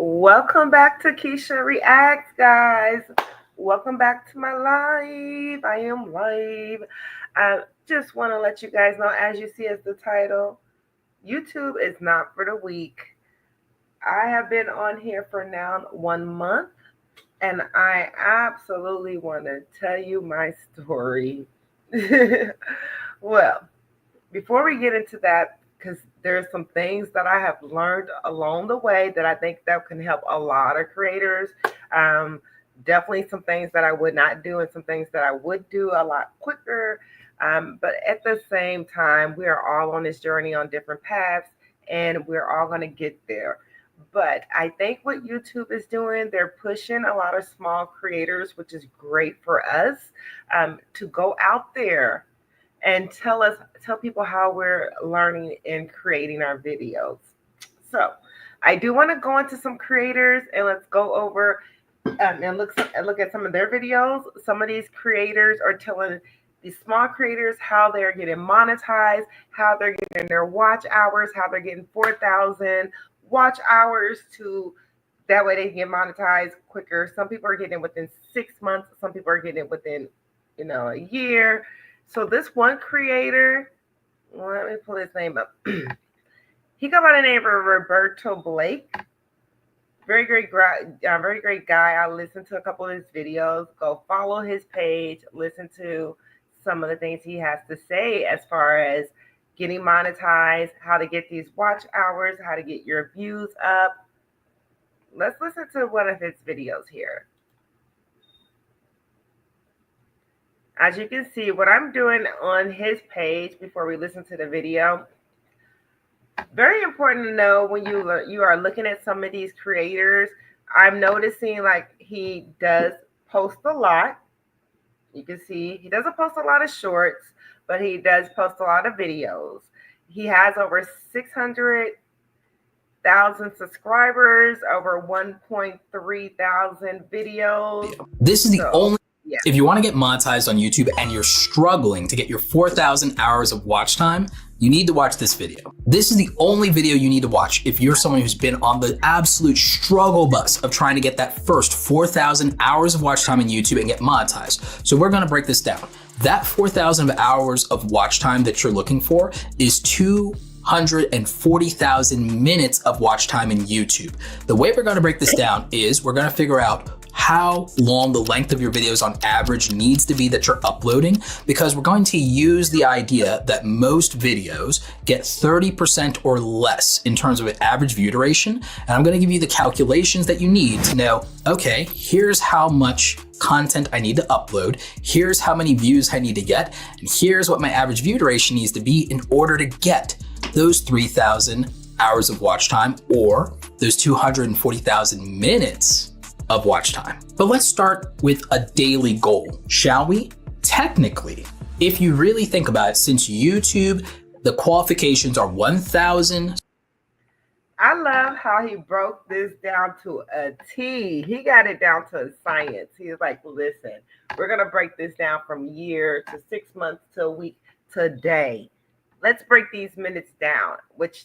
Welcome back to Keisha Reacts, guys. Welcome back to my live. I am live. I just want to let you guys know, as you see as the title, YouTube is not for the weak. I have been on here for now 1 month, and I absolutely want to tell you my story. Well, before we get into that, because there's some things that I have learned along the way that I think that can help a lot of creators. Definitely some things that I would not do and some things that I would do a lot quicker. But at the same time, we are all on this journey on different paths, and we're all going to get there. But I think what YouTube is doing, they're pushing a lot of small creators, which is great for us, to go out there and tell people how we're learning and creating our videos. So I do want to go into some creators, and let's go over and look at some of their videos. Some of these creators are telling these small creators how they're getting monetized, how they're getting their watch hours, how they're getting 4,000 watch hours to that way they can get monetized quicker. Some people are getting it within 6 months. Some people are getting it within, a year. So this one creator, let me pull his name up. He got by the name of Roberto Blake. Very great guy. I listened to a couple of his videos. Go follow his page. Listen to some of the things he has to say as far as getting monetized, how to get these watch hours, how to get your views up. Let's listen to one of his videos here. As you can see, what I'm doing on his page before we listen to the video, very important to know when you are looking at some of these creators. I'm noticing like he does post a lot. You can see he doesn't post a lot of shorts, but he does post a lot of videos. He has over 600,000 subscribers, over 1.3 thousand videos. This is the only... Yeah. If you want to get monetized on YouTube and you're struggling to get your 4,000 hours of watch time, you need to watch this video. This is the only video you need to watch if you're someone who's been on the absolute struggle bus of trying to get that first 4,000 hours of watch time in YouTube and get monetized. So we're going to break this down. That 4,000 hours of watch time that you're looking for is 240,000 minutes of watch time in YouTube. The way we're going to break this down is we're going to figure out how long the length of your videos on average needs to be that you're uploading, because we're going to use the idea that most videos get 30% or less in terms of an average view duration. And I'm going to give you the calculations that you need to know, okay, here's how much content I need to upload, here's how many views I need to get, and here's what my average view duration needs to be in order to get those 3,000 hours of watch time or those 240,000 minutes of watch time. But let's start with a daily goal, shall we? Technically, if you really think about it, since YouTube, the qualifications are 1,000. I love how he broke this down to a T. He got it down to a science. He was like, listen, we're going to break this down from year to 6 months to a week to day. Let's break these minutes down, which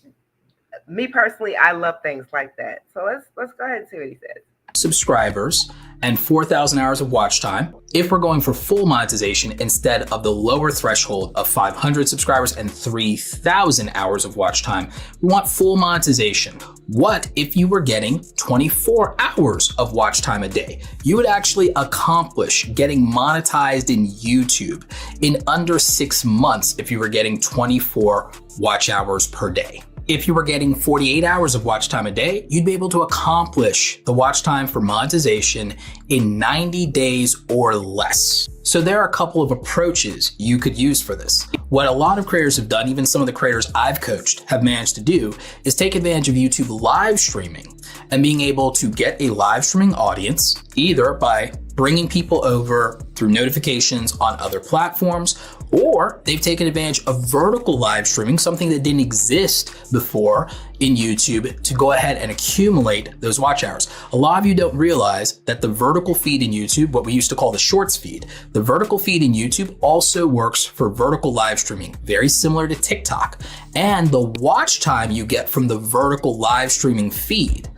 me personally, I love things like that. So let's go ahead and see what he says. Subscribers and 4,000 hours of watch time. If we're going for full monetization instead of the lower threshold of 500 subscribers and 3,000 hours of watch time, we want full monetization. What if you were getting 24 hours of watch time a day? You would actually accomplish getting monetized in YouTube in under 6 months if you were getting 24 watch hours per day. If you were getting 48 hours of watch time a day, you'd be able to accomplish the watch time for monetization in 90 days or less. So there are a couple of approaches you could use for this. What a lot of creators have done, even some of the creators I've coached have managed to do, is take advantage of YouTube live streaming and being able to get a live streaming audience, either by bringing people over through notifications on other platforms, or they've taken advantage of vertical live streaming, something that didn't exist before in YouTube, to go ahead and accumulate those watch hours. A lot of you don't realize that the vertical feed in YouTube, what we used to call the shorts feed, the vertical feed in YouTube also works for vertical live streaming, very similar to TikTok. And the watch time you get from the vertical live streaming feed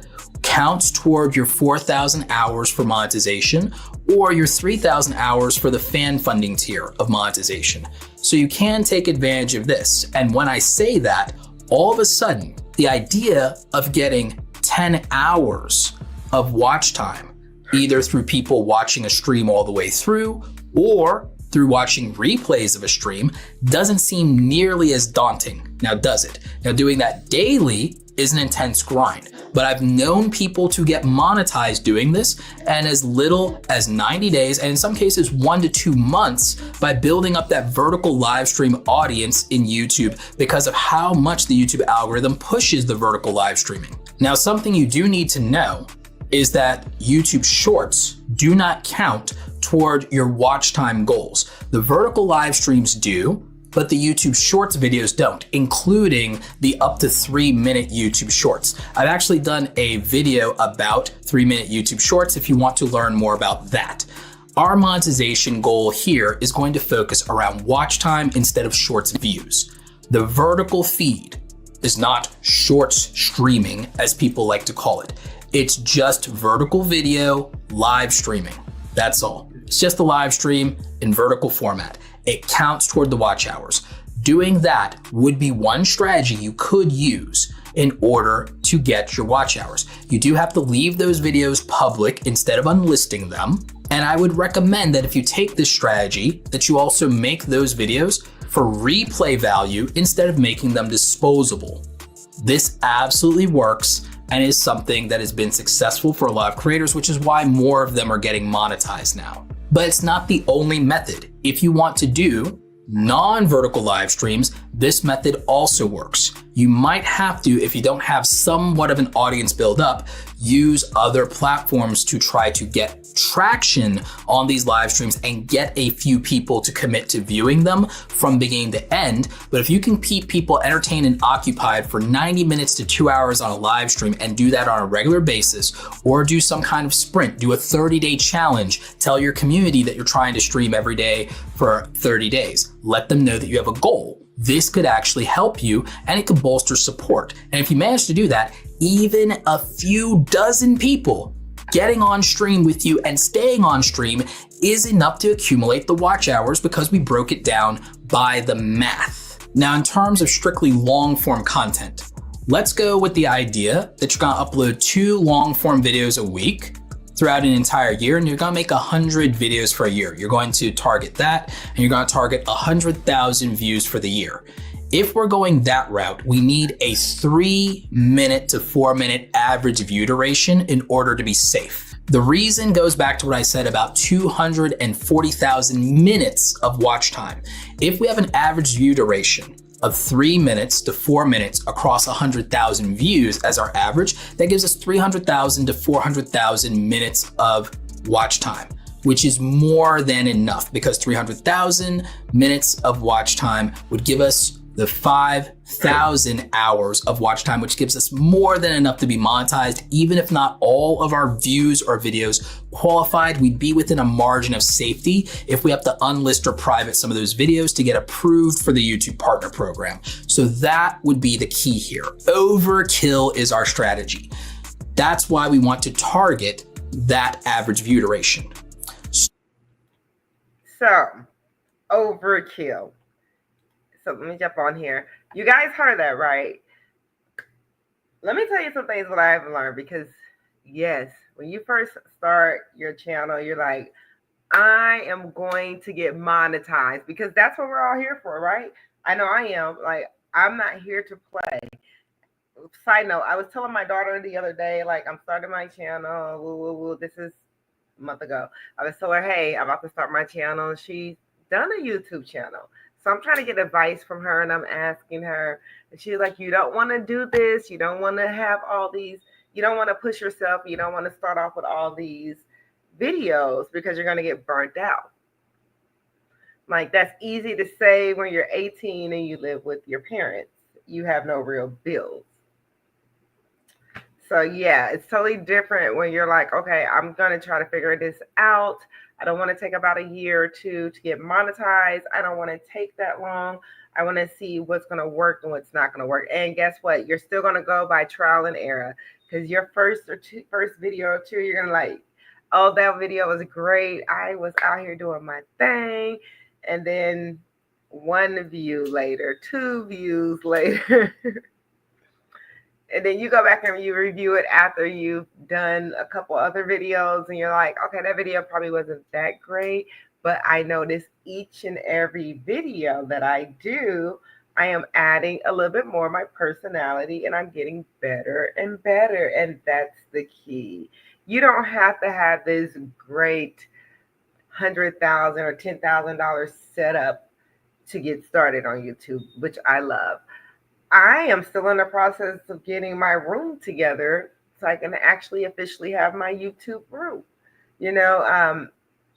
counts toward your 4,000 hours for monetization or your 3,000 hours for the fan funding tier of monetization. So you can take advantage of this. And when I say that, all of a sudden, the idea of getting 10 hours of watch time, either through people watching a stream all the way through or through watching replays of a stream, doesn't seem nearly as daunting. Now, does it? Now, doing that daily is an intense grind, but I've known people to get monetized doing this in as little as 90 days, and in some cases 1 to 2 months, by building up that vertical live stream audience in YouTube because of how much the YouTube algorithm pushes the vertical live streaming. Now, something you do need to know is that YouTube Shorts do not count toward your watch time goals. The vertical live streams do, but the YouTube Shorts videos don't, including the up to 3-minute YouTube Shorts. I've actually done a video about 3-minute YouTube Shorts if you want to learn more about that. Our monetization goal here is going to focus around watch time instead of Shorts views. The vertical feed is not Shorts streaming, as people like to call it. It's just vertical video live streaming. That's all. It's just a live stream in vertical format. It counts toward the watch hours. Doing that would be one strategy you could use in order to get your watch hours. You do have to leave those videos public instead of unlisting them. And I would recommend that if you take this strategy, that you also make those videos for replay value instead of making them disposable. This absolutely works and is something that has been successful for a lot of creators, which is why more of them are getting monetized now. But it's not the only method. If you want to do non-vertical live streams, this method also works. You might have to, if you don't have somewhat of an audience build up, use other platforms to try to get traction on these live streams and get a few people to commit to viewing them from beginning to end. But if you can keep people entertained and occupied for 90 minutes to 2 hours on a live stream and do that on a regular basis, or do some kind of sprint, do a 30-day challenge, tell your community that you're trying to stream every day for 30 days. Let them know that you have a goal. This could actually help you and it could bolster support. And if you manage to do that, even a few dozen people getting on stream with you and staying on stream is enough to accumulate the watch hours because we broke it down by the math. Now, in terms of strictly long form content, let's go with the idea that you're gonna upload 2 long form videos a week throughout an entire year, and you're gonna make 100 videos for a year. You're going to target that, and you're gonna target 100,000 views for the year. If we're going that route, we need a 3-minute to 4-minute average view duration in order to be safe. The reason goes back to what I said about 240,000 minutes of watch time. If we have an average view duration of 3 minutes to 4 minutes across 100,000 views as our average, that gives us 300,000 to 400,000 minutes of watch time, which is more than enough because 300,000 minutes of watch time would give us the 5,000 hours of watch time, which gives us more than enough to be monetized. Even if not all of our views or videos qualified, we'd be within a margin of safety if we have to unlist or private some of those videos to get approved for the YouTube Partner Program. So that would be the key here. Overkill is our strategy. That's why we want to target that average view duration. So, overkill. So let me jump on here. You guys heard that, right? Let me tell you some things that I've learned, because yes, when you first start your channel, you're like, I am going to get monetized, because that's what we're all here for, right? I know I am. Like, I'm not here to play. Side note, I was telling my daughter the other day, like, I'm starting my channel. Woo, woo, woo. This is a month ago. I was telling her, hey, I'm about to start my channel. She's done a YouTube channel. So I'm trying to get advice from her, and I'm asking her, and she's like, you don't want to do this. You don't want to have all these, you don't want to push yourself. You don't want to start off with all these videos because you're going to get burnt out. Like, that's easy to say when you're 18 and you live with your parents. You have no real bills. So yeah, it's totally different when you're like, okay, I'm going to try to figure this out. I don't want to take about a year or 2 to get monetized. I don't want to take that long. I want to see what's going to work and what's not going to work. And guess what? You're still going to go by trial and error. because your first video or two, you're gonna like, oh, that video was great. I was out here doing my thing, and then one view later, two views later, and then you go back and you review it after you've done a couple other videos, and you're like, okay, that video probably wasn't that great, but I notice each and every video that I do, I am adding a little bit more of my personality and I'm getting better and better. And that's the key. You don't have to have this great $100,000 or $10,000 setup to get started on YouTube, which I love. I am still in the process of getting my room together so I can actually officially have my YouTube room. You know,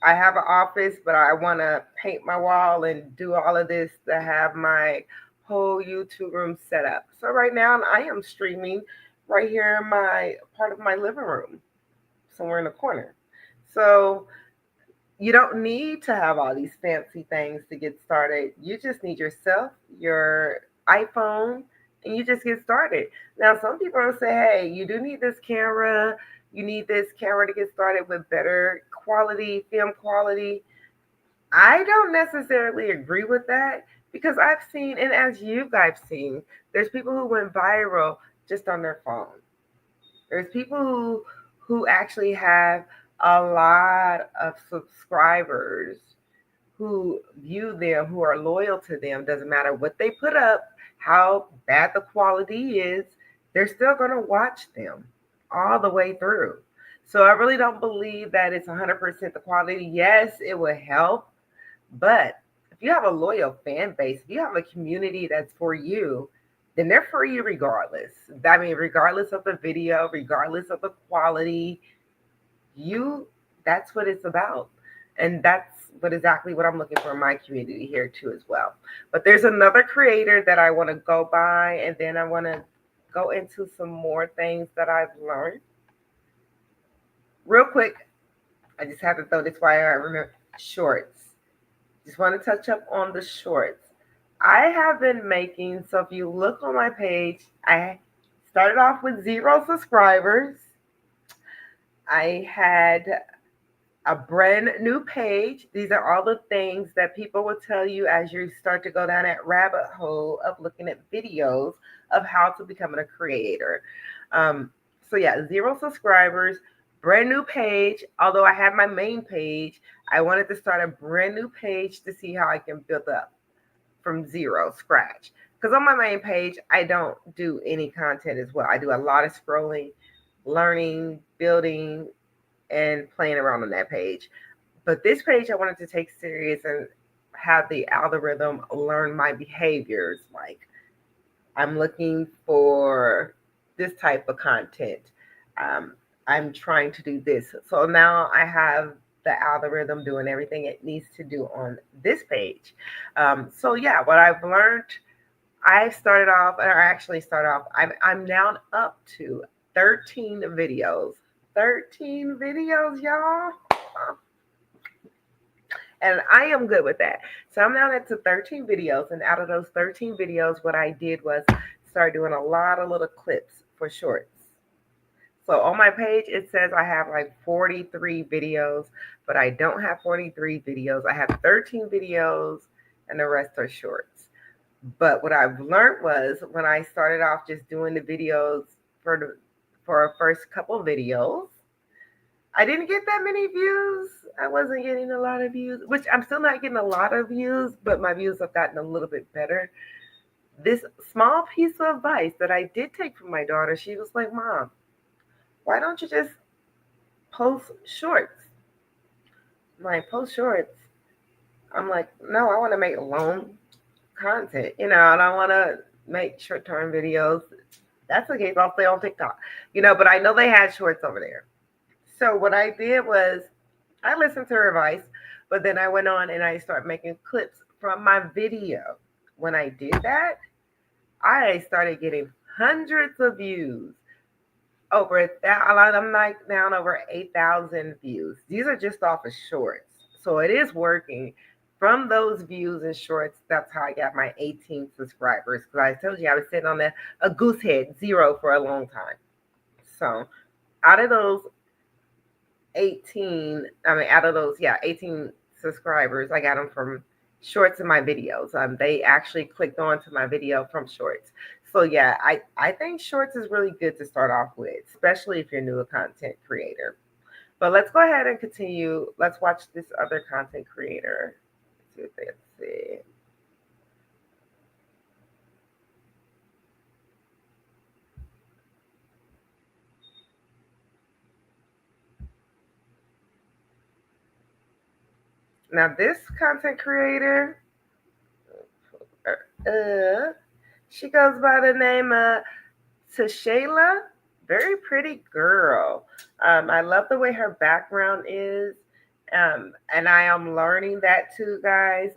I have an office, but I want to paint my wall and do all of this to have my whole YouTube room set up. So right now I am streaming right here in my part of my living room, somewhere in the corner. So you don't need to have all these fancy things to get started. You just need yourself, your iPhone, and you just get started. Now, some people will say, hey, you do need this camera. You need this camera to get started with better quality, film quality. I don't necessarily agree with that because I've seen, and as you guys seen, there's people who went viral just on their phone. There's people who actually have a lot of subscribers who view them, who are loyal to them. Doesn't matter what they put up, how bad the quality is, they're still going to watch them all the way through. So I really don't believe that it's 100% the quality. Yes, it will help, but if you have a loyal fan base, if you have a community that's for you, then they're for you regardless. I mean, regardless of the video, regardless of the quality, that's what it's about. And that's exactly what I'm looking for in my community here too as well. But there's another creator that I want to go by, and then I want to go into some more things that I've learned. Real quick, I just have to throw this while I remember shorts. Just want to touch up on the shorts. I have been making, so if you look on my page, I started off with 0 subscribers. I had a brand new page. These are all the things that people will tell you as you start to go down that rabbit hole of looking at videos of how to become a creator. So yeah, 0 subscribers, brand new page. Although I have my main page, I wanted to start a brand new page to see how I can build up from 0 scratch. Because on my main page, I don't do any content as well. I do a lot of scrolling, learning, building, and playing around on that page. But this page I wanted to take serious and have the algorithm learn my behaviors. Like, I'm looking for this type of content. I'm trying to do this. So now I have the algorithm doing everything it needs to do on this page. So yeah, what I've learned, I'm now up to 13 videos. 13 videos, y'all. And I am good with that. So I'm now up to 13 videos. And out of those 13 videos, what I did was start doing a lot of little clips for shorts. So on my page, it says I have like 43 videos, but I don't have 43 videos. I have 13 videos and the rest are shorts. But what I've learned was when I started off just doing the videos for our first couple videos, I didn't get that many views. I wasn't getting a lot of views, which I'm still not getting a lot of views, but my views have gotten a little bit better. This small piece of advice that I did take from my daughter, she was like, Mom, why don't you just post shorts? I'm like, post shorts? I'm like, no, I want to make long content. I don't want to make short-term videos. That's the case. I'll stay on TikTok, but I know they had shorts over there. So what I did was I listened to her advice, but then I went on and I started making clips from my video. When I did that, I started getting hundreds of views. I'm like down over 8,000 views. These are just off of shorts. So it is working. From those views and shorts, that's how I got my 18 subscribers. Because I told you I was sitting on a goose head 0 for a long time. So out of those 18, out of those, 18 subscribers, I got them from shorts in my videos. They actually clicked on to my video from shorts. So yeah, I think shorts is really good to start off with, especially if you're new a content creator. But let's go ahead and continue. Let's watch this other content creator. Let's see what they have to say. Now this content creator, she goes by the name of Tashayla. Very pretty girl. I love the way her background is. And I am learning that too, guys.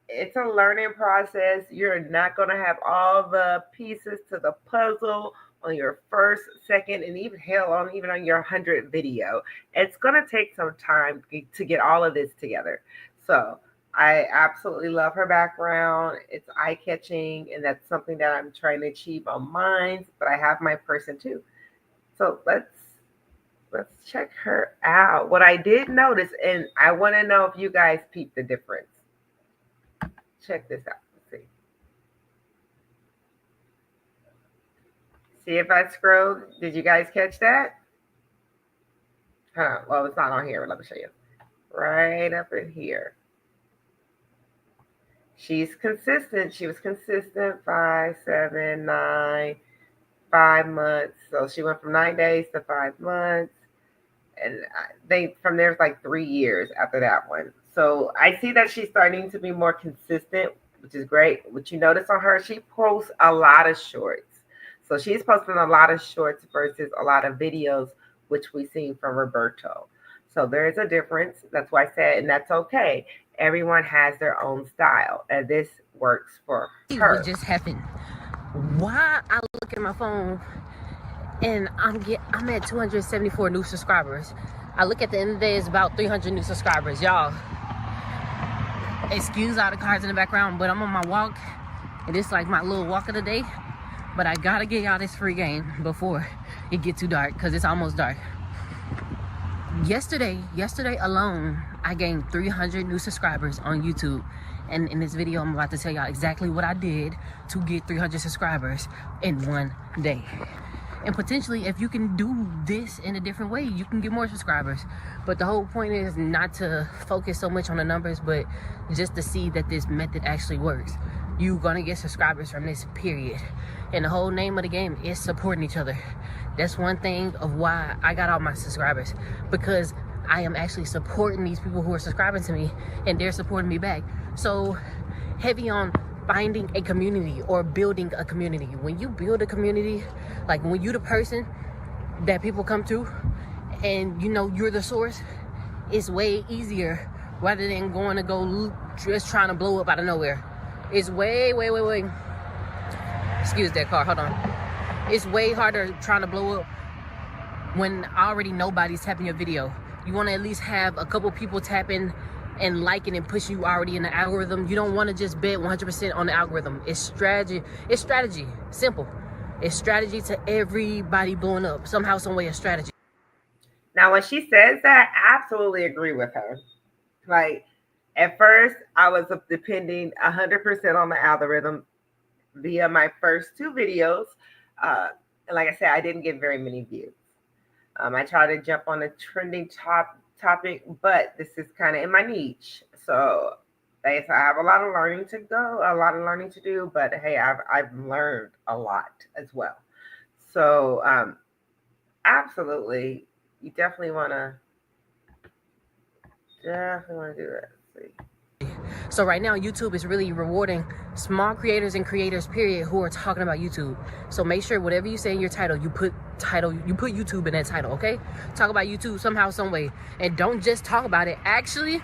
It's a learning process. You're not going to have all the pieces to the puzzle on your first, second, and even even on your 100th video. It's going to take some time to get all of this together. So I absolutely love her background. It's eye-catching, and that's something that I'm trying to achieve on mine, but I have my person too. So let's check her out. What I did notice, and I want to know if you guys peep the difference. Check this out. Let's see. See if I scroll. Did you guys catch that? Well, it's not on here. Let me show you. Right up in here. She's consistent. She was consistent 5, 7, 9, 5 months. So she went from 9 days to 5 months. And from there, it's like 3 years after that one. So I see that she's starting to be more consistent, which is great. What you notice on her, she posts a lot of shorts. So she's posting a lot of shorts versus a lot of videos, which we've seen from Roberto. So there is a difference. That's why I said, and that's okay. Everyone has their own style, and this works for her. What just happened? Why I look at my phone and I'm at 274 new subscribers. I look at the end of the day, it's about 300 new subscribers, y'all. Excuse all the cars in the background, but I'm on my walk, and it's like my little walk of the day. But I gotta get y'all this free game before it get too dark, because it's almost dark. Yesterday alone, I gained 300 new subscribers on YouTube. And in this video, I'm about to tell y'all exactly what I did to get 300 subscribers in one day. And potentially, if you can do this in a different way, you can get more subscribers. But the whole point is not to focus so much on the numbers, but just to see that this method actually works. You're gonna get subscribers from this, period. And the whole name of the game is supporting each other. That's one thing of why I got all my subscribers, because I am actually supporting these people who are subscribing to me, and they're supporting me back. So heavy on finding a community or building a community. When you build a community, like when you're the person that people come to and you know you're the source, it's way easier rather than going to go just trying to blow up out of nowhere. It's way, excuse that car, hold on. It's way harder trying to blow up when already nobody's tapping your video. You want to at least have a couple people tapping and liking and pushing you already in the algorithm. You don't want to just bet 100% on the algorithm. It's strategy. It's strategy. Simple. It's strategy to everybody blowing up. Somehow, some way, a strategy. Now, when she says that, I absolutely agree with her. Like, at first, I was depending 100% on the algorithm via my first 2 videos. And like I said, I didn't get very many views. I tried to jump on a trending topic, but this is kind of in my niche. So I have a lot of learning to go, a lot of learning to do, but hey, I've learned a lot as well. So absolutely, you definitely want to do that. Let's see. So right now, YouTube is really rewarding small creators and creators, period, who are talking about YouTube. So make sure whatever you say in your title, you put YouTube in that title, okay? Talk about YouTube somehow, some way. And don't just talk about it. Actually,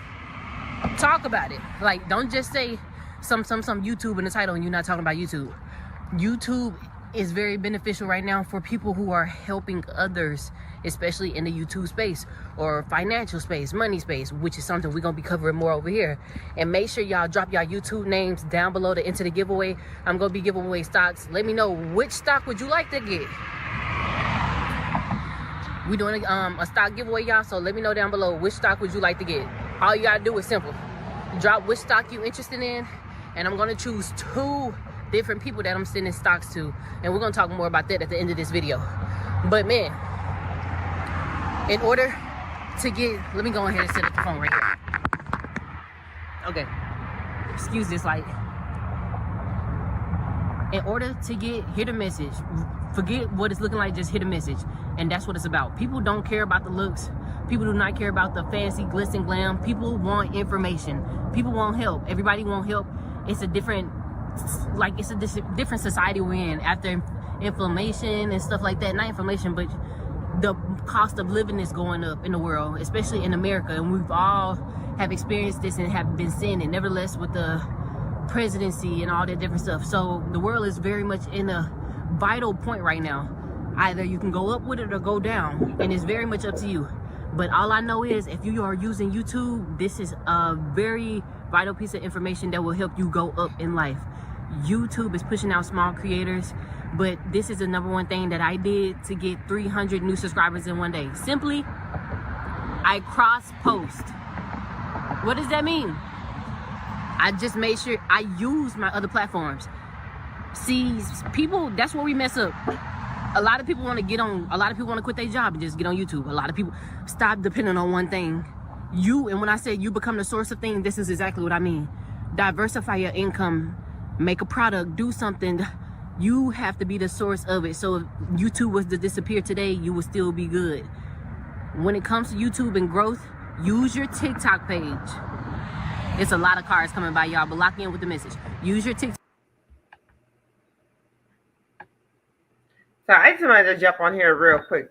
talk about it. Like, don't just say some YouTube in the title and you're not talking about YouTube. YouTube is very beneficial right now for people who are helping others, especially in the YouTube space or financial space, money space, which is something we're gonna be covering more over here. And make sure y'all drop y'all YouTube names down below to enter the giveaway. I'm gonna be giving away stocks. Let me know which stock would you like to get. We're doing a stock giveaway, y'all. So let me know down below, which stock would you like to get? All you gotta do is simple. Drop which stock you interested in, and I'm gonna choose 2 different people that I'm sending stocks to. And we're gonna talk more about that at the end of this video. But man, in order to get, let me go ahead and set up the phone right here. Okay, excuse this light. In order to hear the message, forget what it's looking like, just hear the message. And that's what it's about. People don't care about the looks. People do not care about the fancy glitz and glam. People want information. People want help. Everybody want help. It's a different, different society we're in after inflammation and stuff like that. Not inflammation, but the cost of living is going up in the world, especially in America. And we've all have experienced this and have been seeing it. Nevertheless, with the presidency and all that different stuff. So the world is very much in a vital point right now. Either you can go up with it or go down, and it's very much up to you. But all I know is, if you are using YouTube, this is a very vital piece of information that will help you go up in life. YouTube is pushing out small creators, but this is the #1 thing that I did to get 300 new subscribers in one day. Simply, I cross post. What does that mean? I just made sure I use my other platforms. See, people, that's where we mess up. A lot of people want to get on, a lot of people want to quit their job and just get on YouTube. A lot of people stop depending on one thing. And when I say you become the source of things, this is exactly what I mean. Diversify your income, make a product, do something. You have to be the source of it. So if YouTube was to disappear today, you would still be good. When it comes to YouTube and growth, use your TikTok page. It's a lot of cars coming by, y'all, but lock in with the message. Use your TikTok. So I just wanted to jump on here real quick.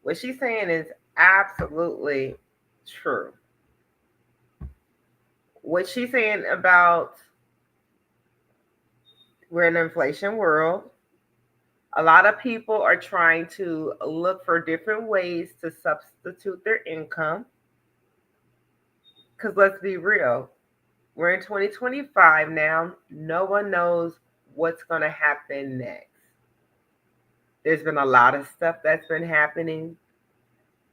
What she's saying is absolutely true. What she's saying about we're in an inflation world. A lot of people are trying to look for different ways to substitute their income. Because let's be real, we're in 2025 now. No one knows what's going to happen next. There's been a lot of stuff that's been happening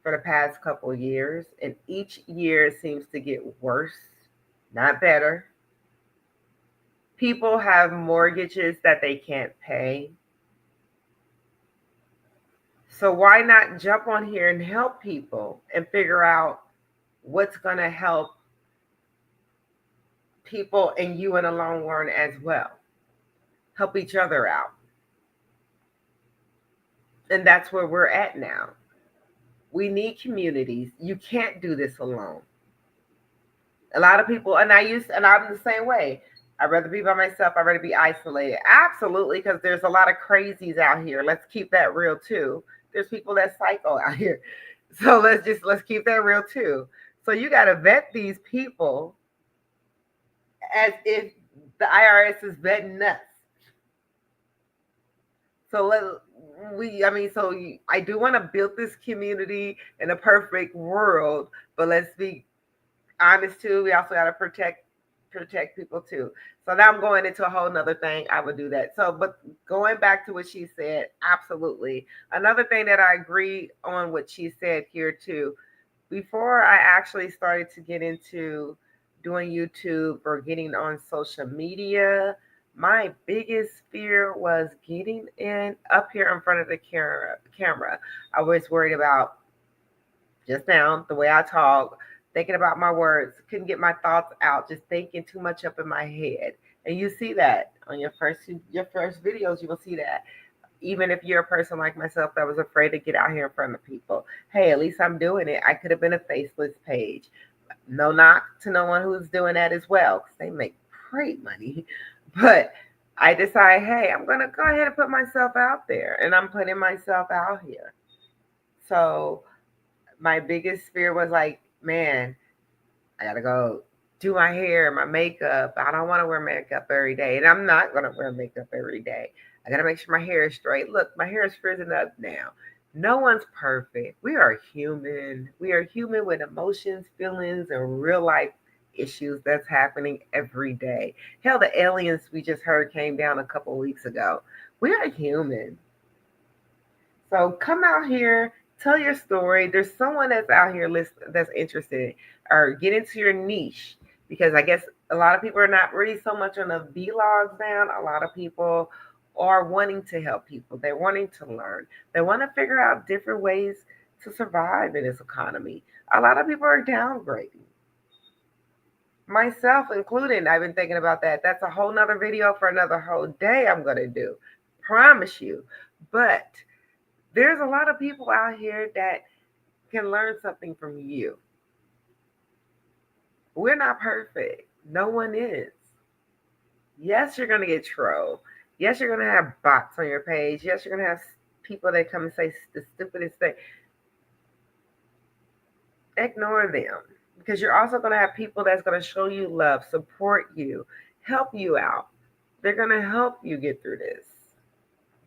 for the past couple of years, and each year seems to get worse, not better. People have mortgages that they can't pay. So why not jump on here and help people and figure out what's going to help people and you in the long run as well? Help each other out. And that's where we're at now. We need communities. You can't do this alone. A lot of people, and I'm the same way. I'd rather be by myself. I'd rather be isolated. Absolutely, because there's a lot of crazies out here. Let's keep that real too. There's people that's psycho out here. So let's keep that real too. So you got to vet these people as if the IRS is vetting us. So I do want to build this community in a perfect world, but let's be honest too. We also got to protect people too. So now I'm going into a whole nother thing. I would do that. So, but going back to what she said, absolutely. Another thing that I agree on what she said here too. Before I actually started to get into doing YouTube or getting on social media, my biggest fear was getting up here in front of the camera. I was worried about, just now, the way I talk, thinking about my words, couldn't get my thoughts out, just thinking too much up in my head. And you see that on your first videos, you will see that. Even if you're a person like myself that was afraid to get out here in front of people, hey, at least I'm doing it. I could have been a faceless page. No knock to no one who's doing that as well, because they make great money. But I decided, hey, I'm going to go ahead and put myself out there, and I'm putting myself out here. So my biggest fear was like, man, I got to go do my hair, my makeup. I don't want to wear makeup every day, and I'm not going to wear makeup every day. I got to make sure my hair is straight. Look, my hair is frizzing up now. No one's perfect. We are human. We are human with emotions, feelings, and real life issues that's happening every day. Hell, the aliens we just heard came down a couple weeks ago. We are human. So come out here Tell your story. There's someone that's out here that's interested, or get into your niche, because I guess a lot of people are not really so much on the vlogs now. A lot of people are wanting to help people. They're wanting to learn. They want to figure out different ways to survive in this economy. A lot of people are downgrading, myself included. I've been thinking about that. That's a whole nother video for another whole day I'm going to do. Promise you. But there's a lot of people out here that can learn something from you. We're not perfect. No one is. Yes, you're going to get trolled. Yes, you're going to have bots on your page. Yes, you're going to have people that come and say the stupidest thing. Ignore them, because you're also going to have people that's going to show you love, support you, help you out. They're going to help you get through this.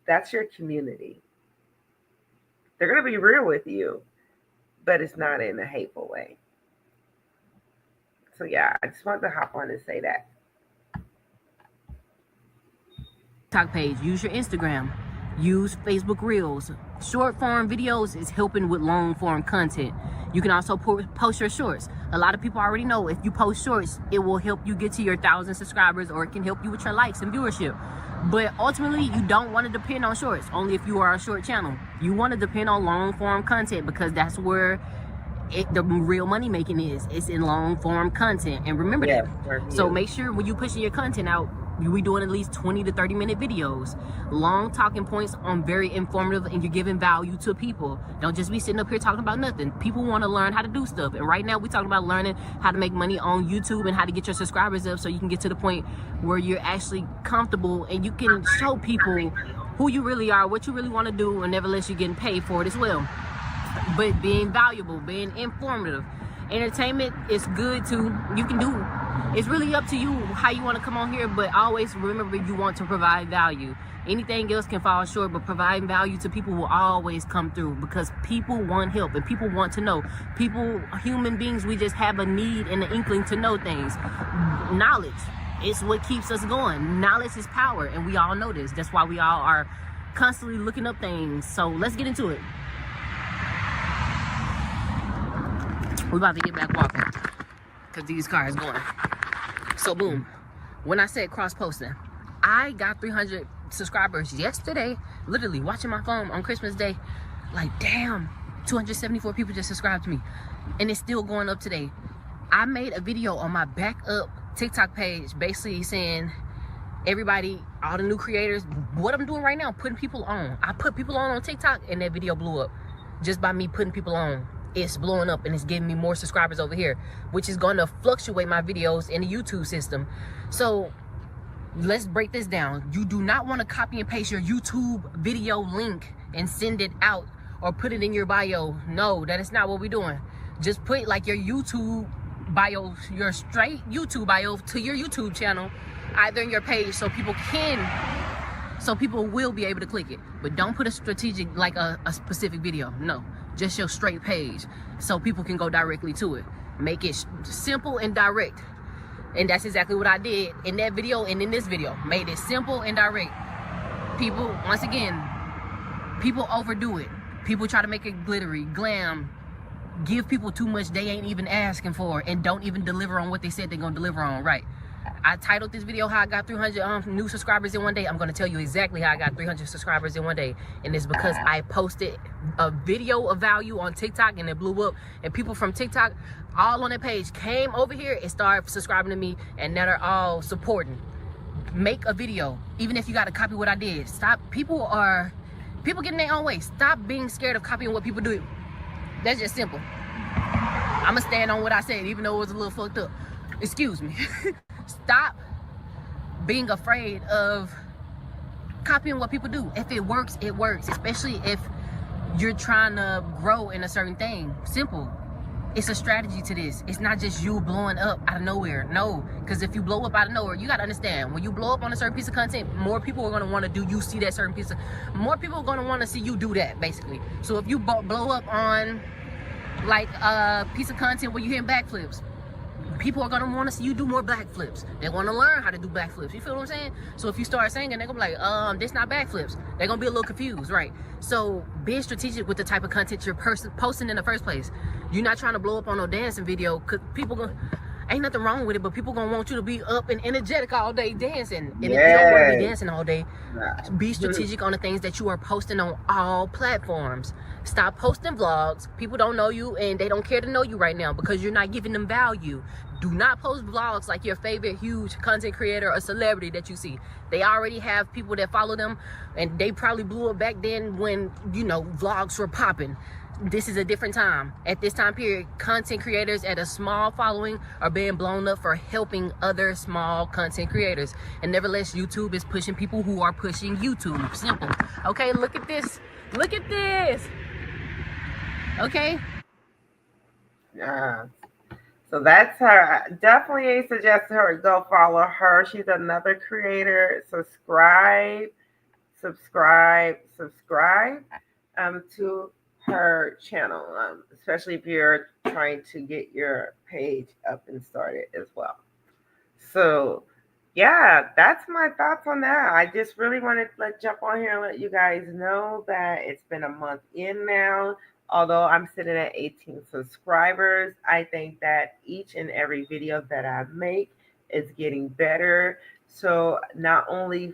That's your community. They're going to be real with you, but it's not in a hateful way. So yeah, I just wanted to hop on and say that. TikTok page, use your Instagram, use Facebook Reels. Short form videos is helping with long form content. You can also post your shorts. A lot of people already know if you post shorts, it will help you get to your 1,000 subscribers, or it can help you with your likes and viewership. But ultimately, you don't want to depend on shorts, only if you are a short channel. You want to depend on long form content, because that's where the real money making is. It's in long form content. And remember that. So make sure when you pushing your content out, we doing at least 20 to 30 minute videos, long talking points on very informative, and you're giving value to people. Don't just be sitting up here talking about nothing. People want to learn how to do stuff, and right now we're talking about learning how to make money on YouTube and how to get your subscribers up, so you can get to the point where you're actually comfortable and you can show people who you really are, what you really want to do, and nevertheless you're getting paid for it as well. But being valuable, being informative. Entertainment is good too. You can do. It's really up to you how you want to come on here, but always remember you want to provide value. Anything else can fall short, but providing value to people will always come through, because people want help and people want to know. People, human beings, we just have a need and an inkling to know things. Knowledge is what keeps us going. Knowledge is power, and we all know this. That's why we all are constantly looking up things. So let's get into it. We're about to get back walking because these cars going. So boom, when I said cross posting, I got 300 subscribers yesterday, literally watching my phone on Christmas Day. Like, damn, 274 people just subscribed to me, and it's still going up today. I made a video on my backup TikTok page basically saying, everybody, all the new creators, what I'm doing right now, putting people on. I put people on TikTok, and that video blew up just by me putting people on. It's blowing up and it's giving me more subscribers over here, which is going to fluctuate my videos in the YouTube system. So let's break this down. You do not want to copy and paste your YouTube video link and send it out or put it in your bio. No, that is not what we're doing. Just put like your YouTube bio, your straight YouTube bio to your YouTube channel, either in your page, so people will be able to click it. But don't put a strategic, like a specific video. No, just your straight page, so people can go directly to it. Make it simple and direct. And that's exactly what I did in that video and in this video. Made it simple and direct. People, once again, people overdo it. People try to make it glittery, glam, give people too much they ain't even asking for, and don't even deliver on what they said they're gonna deliver on. Right. I titled this video how I got 300 new subscribers in one day. I'm going to tell you exactly how I got 300 subscribers in one day. And it's because I posted a video of value on TikTok and it blew up. And people from TikTok all on that page came over here and started subscribing to me. And now they're all supporting. Make a video. Even if you got to copy what I did. Stop. People getting their own way. Stop being scared of copying what people do. That's just simple. I'm going to stand on what I said, even though it was a little fucked up. Excuse me. Stop being afraid of copying what people do. If it works, it works. Especially if you're trying to grow in a certain thing. Simple. It's a strategy to this. It's not just you blowing up out of nowhere. No, because if you blow up out of nowhere, you got to understand, when you blow up on a certain piece of content, more people are going to want to do you see that certain piece of, more people are going to want to see you do that, basically. So if you blow up on like a piece of content where you're hitting backflips, people are gonna want to see you do more backflips. They want to learn how to do backflips. You feel what I'm saying? So if you start singing, they're gonna be like, this not backflips. They're gonna be a little confused, right? So being strategic with the type of content you're posting in the first place. You're not trying to blow up on no dancing video, because people gonna, ain't nothing wrong with it, but people gonna want you to be up and energetic all day dancing. And if you don't want to be dancing all day, be strategic on the things that you are posting on all platforms. Stop posting vlogs. People don't know you and they don't care to know you right now because you're not giving them value. Do not post vlogs like your favorite huge content creator or celebrity that you see. They already have people that follow them, and they probably blew up back then when, you know, vlogs were popping. This is a different time. At this time period, content creators at a small following are being blown up for helping other small content creators. And nevertheless, YouTube is pushing people who are pushing YouTube. Simple. Okay, look at this. Look at this. Okay. Yeah. So that's her. Definitely suggest her go follow her. She's another creator. Subscribe to her channel, especially if you're trying to get your page up and started as well. So yeah, that's my thoughts on that. I just really wanted to jump on here and let you guys know that it's been a month in now. Although I'm sitting at 18 subscribers, I think that each and every video that I make is getting better. So not only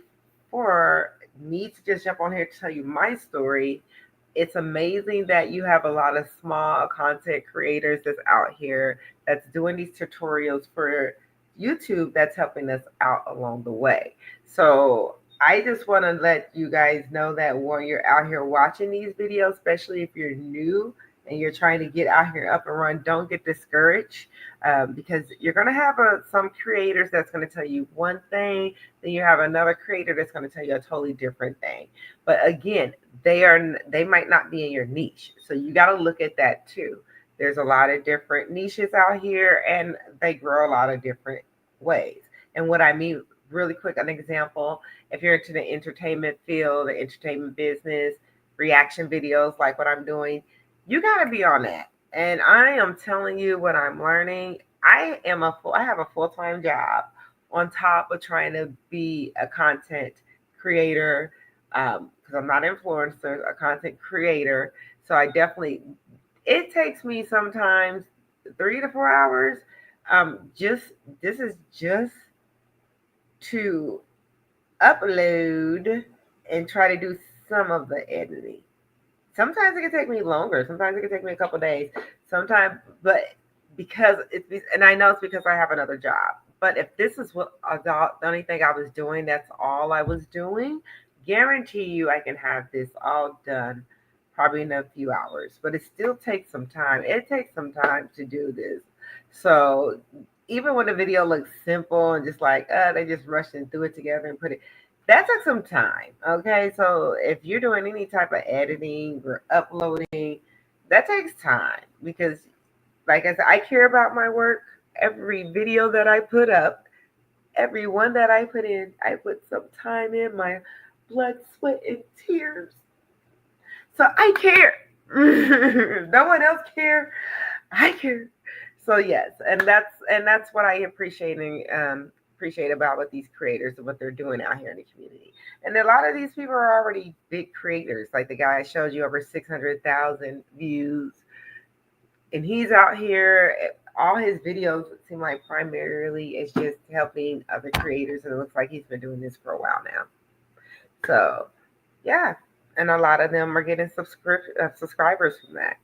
for me to just jump on here to tell you my story, it's amazing that you have a lot of small content creators that's out here that's doing these tutorials for YouTube that's helping us out along the way. So I just want to let you guys know that when you're out here watching these videos, especially if you're new and you're trying to get out here up and run, don't get discouraged, because you're going to have some creators that's going to tell you one thing, then you have another creator that's going to tell you a totally different thing. But again, they might not be in your niche. So you got to look at that too. There's a lot of different niches out here and they grow a lot of different ways. And what I mean, really quick, an example, if you're into the entertainment field, the entertainment business, reaction videos like what I'm doing, you got to be on that. And I am telling you what I'm learning. I have a full-time job on top of trying to be a content creator, because I'm not an influencer, a content creator. So it takes me sometimes 3 to 4 hours. This is just to upload and try to do some of the editing. Sometimes it can take me longer. Sometimes it can take me a couple days. Sometimes, but and I know it's because I have another job. But if this is the only thing I was doing, that's all I was doing, guarantee you I can have this all done probably in a few hours. But it still takes some time. It takes some time to do this. So even when the video looks simple and just like, they just rushed and threw it together and put it, that took some time. Okay. So if you're doing any type of editing or uploading, that takes time because, like I said, I care about my work. Every video that I put up, every one that I put in, I put some time in, my blood, sweat, and tears. So I care. No one else care. I care. So yes, and that's what I appreciate about what these creators and what they're doing out here in the community. And a lot of these people are already big creators. Like the guy I showed you, over 600,000 views, and he's out here. All his videos seem like primarily is just helping other creators, and it looks like he's been doing this for a while now. So yeah, and a lot of them are getting subscribers from that.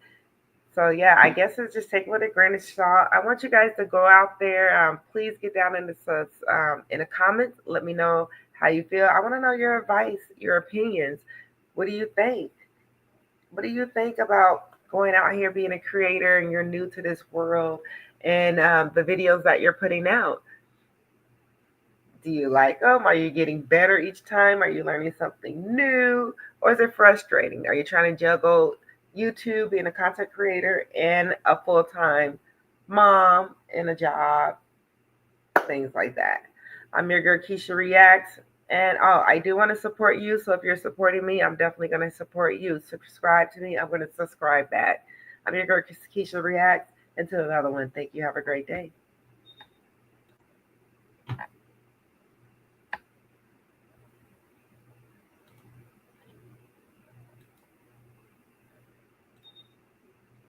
So yeah, I guess it's just take it with a grain of salt. I want you guys to go out there. Please get down in the comments. Let me know how you feel. I want to know your advice, your opinions. What do you think? What do you think about going out here being a creator and you're new to this world and the videos that you're putting out? Do you like them? Are you getting better each time? Are you learning something new? Or is it frustrating? Are you trying to juggle YouTube, being a content creator, and a full-time mom and a job, things like that? I'm your girl, Keisha Reacts, and I do want to support you, so if you're supporting me, I'm definitely going to support you. Subscribe to me. I'm going to subscribe back. I'm your girl, Keisha Reacts. Until another one, thank you. Have a great day.